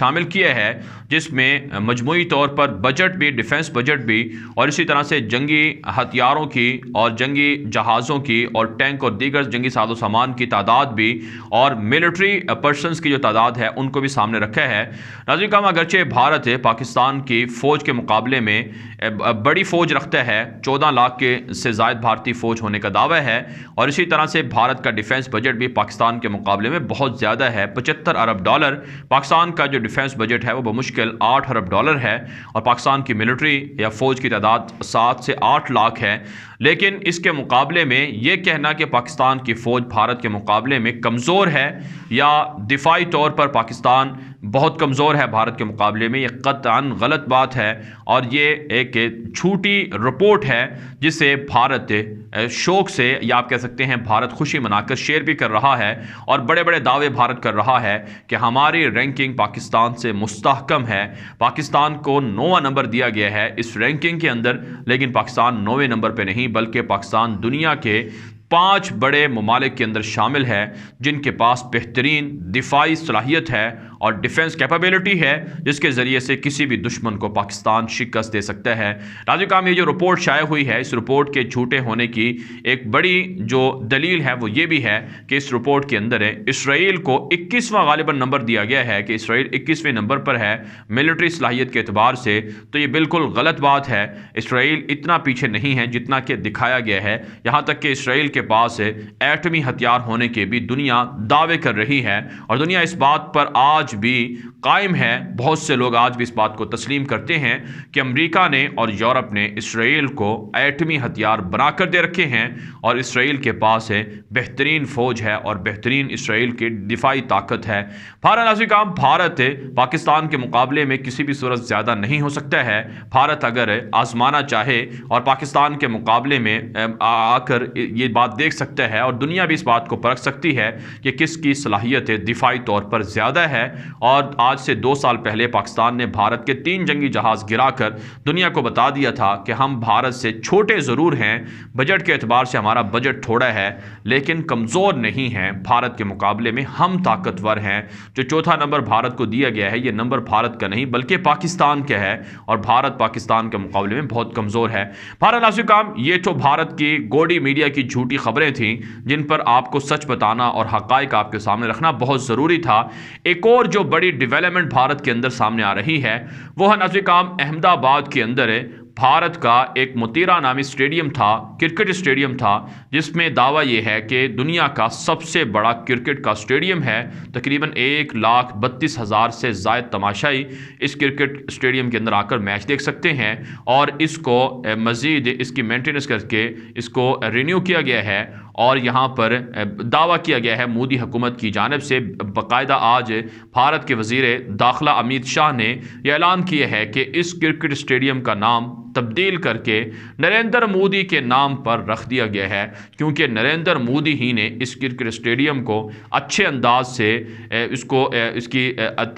شامل کیا ہے، جس میں مجموعی طور پر بجٹ بھی، ڈیفنس بجٹ بھی، اور اسی طرح سے جنگی ہتھیاروں کی اور جنگی جہازوں کی اور ٹینک اور دیگر جنگی ساز و سامان کی تعداد بھی اور ملٹری پرسنز کی جو تعداد ہے ان کو بھی سامنے رکھا ہے۔ ناظرین کرام، اگرچہ بھارت پاکستان کی فوج کے مقابلے میں بڑی فوج رکھتا ہے، 14 لاکھ کے سے زائد بھارتی فوج ہونے کا دعویٰ ہے، اور اسی طرح سے بھارت کا ڈیفنس بجٹ بھی پاکستان کے مقابلے میں بہت زیادہ ہے، $75 ارب۔ پاکستان کا جو ڈیفنس بجٹ ہے وہ بمشکل $8 ارب ہے، اور پاکستان کی ملٹری یا فوج کی تعداد 7 سے 8 لاکھ ہے۔ لیکن اس کے مقابلے میں یہ کہنا کہ پاکستان کی فوج بھارت کے مقابلے میں کمزور ہے یا دفاعی طور پر پاکستان بہت کمزور ہے بھارت کے مقابلے میں، یہ قطعاً غلط بات ہے، اور یہ ایک جھوٹی رپورٹ ہے جسے بھارت شوق سے، یا آپ کہہ سکتے ہیں بھارت خوشی منا کر شیئر بھی کر رہا ہے، اور بڑے بڑے دعوے بھارت کر رہا ہے کہ ہماری رینکنگ پاکستان سے مستحکم ہے، پاکستان کو 9واں نمبر دیا گیا ہے اس رینکنگ کے اندر، لیکن پاکستان 9ویں نمبر پہ نہیں بلکہ پاکستان دنیا کے 5 بڑے ممالک کے اندر شامل ہے جن کے پاس بہترین دفاعی صلاحیت ہے اور ڈیفنس کیپیبلٹی ہے، جس کے ذریعے سے کسی بھی دشمن کو پاکستان شکست دے سکتا ہے۔ ناظرین کرام، یہ جو رپورٹ شائع ہوئی ہے، اس رپورٹ کے جھوٹے ہونے کی ایک بڑی جو دلیل ہے وہ یہ بھی ہے کہ اس رپورٹ کے اندر اسرائیل کو 21واں غالباً نمبر دیا گیا ہے، کہ اسرائیل 21ویں نمبر پر ہے ملٹری صلاحیت کے اعتبار سے، تو یہ بالکل غلط بات ہے۔ اسرائیل اتنا پیچھے نہیں ہے جتنا کہ دکھایا گیا ہے، یہاں تک کہ اسرائیل کے پاس ایٹمی ہتھیار ہونے کے بھی دنیا دعوے کر رہی ہے، اور دنیا اس بات پر آج بھی قائم ہے، بہت سے لوگ آج بھی اس بات کو تسلیم کرتے ہیں کہ امریکہ نے اور یورپ نے اسرائیل کو ایٹمی ہتھیار بنا کر دے رکھے ہیں، اور اسرائیل کے پاس بہترین فوج ہے اور بہترین اسرائیل کی دفاعی طاقت ہے۔ ناظرین کرام، بھارت پاکستان کے مقابلے میں کسی بھی صورت زیادہ نہیں ہو سکتا ہے۔ بھارت اگر آزمانا چاہے اور پاکستان کے مقابلے میں آ کر یہ بات دیکھ سکتا ہے، اور دنیا بھی اس بات کو پرکھ سکتی ہے کہ کس کی صلاحیت دفاعی طور پر زیادہ ہے، اور آج سے 2 سال پہلے پاکستان نے بھارت کے 3 جنگی جہاز گرا کر دنیا کو بتا دیا تھا کہ ہم بھارت سے چھوٹے ضرور ہیں، بجٹ کے اعتبار سے ہمارا بجٹ تھوڑا ہے لیکن کمزور نہیں ہے، بھارت کے مقابلے میں ہم طاقتور ہیں۔ جو 4تھا نمبر بھارت کو دیا گیا ہے، یہ نمبر بھارت کا نہیں بلکہ پاکستان کا ہے، اور بھارت پاکستان کے مقابلے میں بہت کمزور ہے۔ ناظرین کرام، یہ تو بھارت کی گوڈی میڈیا کی جھوٹی خبریں تھیں جن پر آپ کو سچ بتانا اور حقائق آپ کے سامنے رکھنا بہت ضروری تھا۔ ایک اور جو بڑی ڈیولپمنٹ بھارت کے اندر سامنے آ رہی ہے وہ ہے ناظرین کرام، احمد آباد کے اندر بھارت کا ایک متیرا نامی اسٹیڈیم تھا، کرکٹ اسٹیڈیم تھا، جس میں دعویٰ یہ ہے کہ دنیا کا سب سے بڑا کرکٹ کا اسٹیڈیم ہے۔ تقریباً 1,32,000 سے زائد تماشائی اس کرکٹ اسٹیڈیم کے اندر آ کر میچ دیکھ سکتے ہیں، اور اس کو مزید اس کی مینٹیننس کر کے اس کو رینیو کیا گیا ہے، اور یہاں پر دعویٰ کیا گیا ہے مودی حکومت کی جانب سے، باقاعدہ آج بھارت کے وزیر داخلہ امیت شاہ نے یہ اعلان کیا ہے کہ اس کرکٹ اسٹیڈیم کا نام تبدیل کر کے نریندر مودی کے نام پر رکھ دیا گیا ہے، کیونکہ نریندر مودی ہی نے اس کرکٹ اسٹیڈیم کو اچھے انداز سے اس کی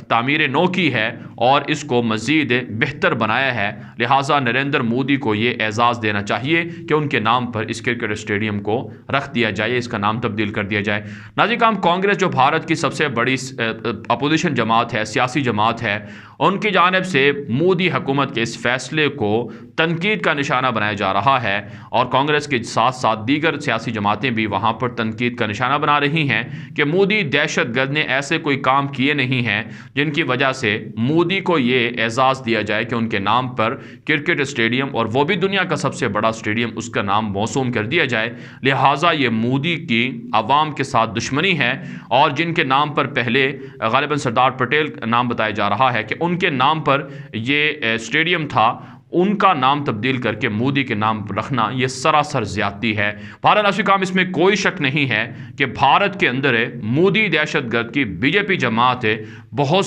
تعمیر نو کی ہے اور اس کو مزید بہتر بنایا ہے، لہٰذا نریندر مودی کو یہ اعزاز دینا چاہیے کہ ان کے نام پر اس کرکٹ اسٹیڈیم کو رکھ دیا جائے، اس کا نام تبدیل کر دیا جائے۔ ناظرین کرام، کانگریس جو بھارت کی سب سے بڑی اپوزیشن جماعت ہے، سیاسی جماعت ہے، ان کی جانب سے مودی حکومت کے اس فیصلے کو تنقید کا نشانہ بنایا جا رہا ہے، اور کانگریس کے ساتھ ساتھ دیگر سیاسی جماعتیں بھی وہاں پر تنقید کا نشانہ بنا رہی ہیں کہ مودی دہشت گرد نے ایسے کوئی کام کیے نہیں ہیں جن کی وجہ سے مودی کو یہ اعزاز دیا جائے کہ ان کے نام پر کرکٹ اسٹیڈیم، اور وہ بھی دنیا کا سب سے بڑا اسٹیڈیم، اس کا نام موسوم کر دیا جائے۔ لہٰذا یہ مودی کی عوام کے ساتھ دشمنی ہے، اور جن کے نام پر پہلے غالباً سردار پٹیل نام بتایا جا رہا ہے کہ ان کے نام پر یہ اسٹیڈیم تھا، ان کا نام تبدیل کر کے مودی کے نام پر رکھنا یہ سراسر زیادتی ہے۔ ناظرین کرام، اس میں کوئی شک نہیں ہے کہ بھارت کے اندر مودی دہشت گرد کی بی جے پی جماعت بہت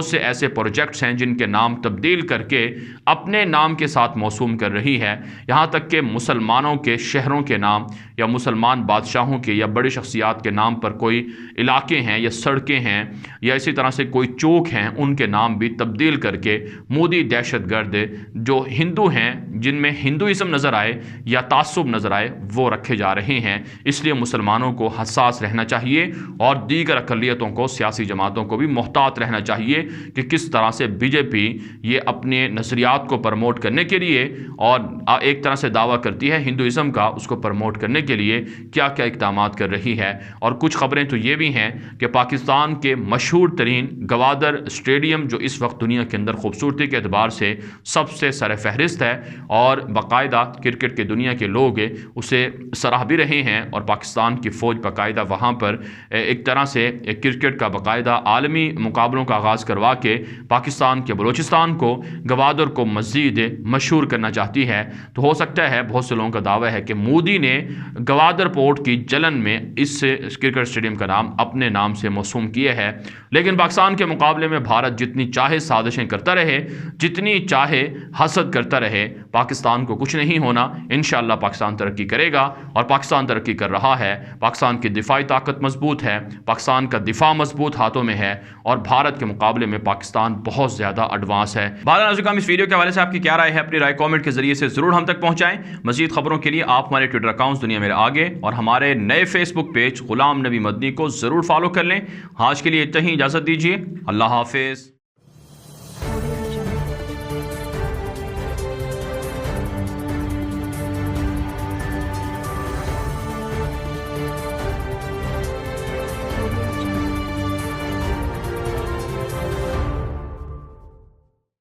سے ایسے پروجیکٹس ہیں جن کے نام تبدیل کر کے اپنے نام کے ساتھ موسوم کر رہی ہے، یہاں تک کہ مسلمانوں کے شہروں کے نام یا مسلمان بادشاہوں کے یا بڑی شخصیات کے نام پر کوئی علاقے ہیں یا سڑکیں ہیں یا اسی طرح سے کوئی چوک ہیں، ان کے نام بھی تبدیل کر کے مودی دہشت گرد گرد جو ہندو ہیں جن میں ہندوازم نظر آئے یا تعصب نظر آئے وہ رکھے جا رہے ہیں۔ اس لیے مسلمانوں کو حساس رہنا چاہیے اور دیگر اقلیتوں کو، سیاسی جماعتوں کو بھی محتاط رہنا چاہیے کہ کس طرح سے بی جے پی یہ اپنے نظریات کو پروموٹ کرنے کے لیے اور ایک طرح سے دعویٰ کرتی ہے ہندوازم کا، اس کو پروموٹ کرنے کے لیے کیا کیا اقدامات کر رہی ہے۔ اور کچھ خبریں تو یہ بھی ہیں کہ پاکستان کے مشہور ترین گوادر اسٹیڈیم جو اس وقت دنیا کے اندر خوبصورتی کے اعتبار سے سب سے سر فہرست ہے اور باقاعدہ کرکٹ کے دنیا کے لوگ اسے سراہ بھی رہے ہیں، اور پاکستان کی فوج باقاعدہ وہاں پر ایک طرح سے کرکٹ کا باقاعدہ عالمی مقابلوں کا آغاز کروا کے پاکستان کے بلوچستان کو، گوادر کو مزید مشہور کرنا چاہتی ہے۔ تو ہو سکتا ہے، بہت سے لوگوں کا دعویٰ ہے کہ مودی نے گوادر پورٹ کی جلن میں اس کرکٹ اسٹیڈیم کا نام اپنے نام سے موسوم کیا ہے، لیکن پاکستان کے مقابلے میں بھارت جتنی چاہے سازشیں کرتا رہے، جتنی چاہے حسد کرتا رہے، پاکستان کو کچھ نہیں ہونا۔ انشاءاللہ پاکستان ترقی کرے گا، اور پاکستان ترقی کر رہا ہے۔ پاکستان کی دفاعی طاقت مضبوط ہے، پاکستان کا دفاع مضبوط ہاتھوں میں ہے، اور بھارت کے مقابلے میں پاکستان بہت زیادہ ایڈوانس ہے۔ بہرحال ناظرین، اس ویڈیو کے حوالے سے آپ کی کیا رائے ہے؟ اپنی رائے کامنٹ کے ذریعے سے ضرور ہم تک پہنچائیں۔ مزید خبروں کے لیے آپ ہمارے ٹویٹر اکاؤنٹس دنیا میرے آگے اور ہمارے نئے فیس بک پیج غلام نبی مدنی کو ضرور فالو کر لیں۔ آج کے لیے اتنا ہی، اجازت دیجیے، اللہ حافظ۔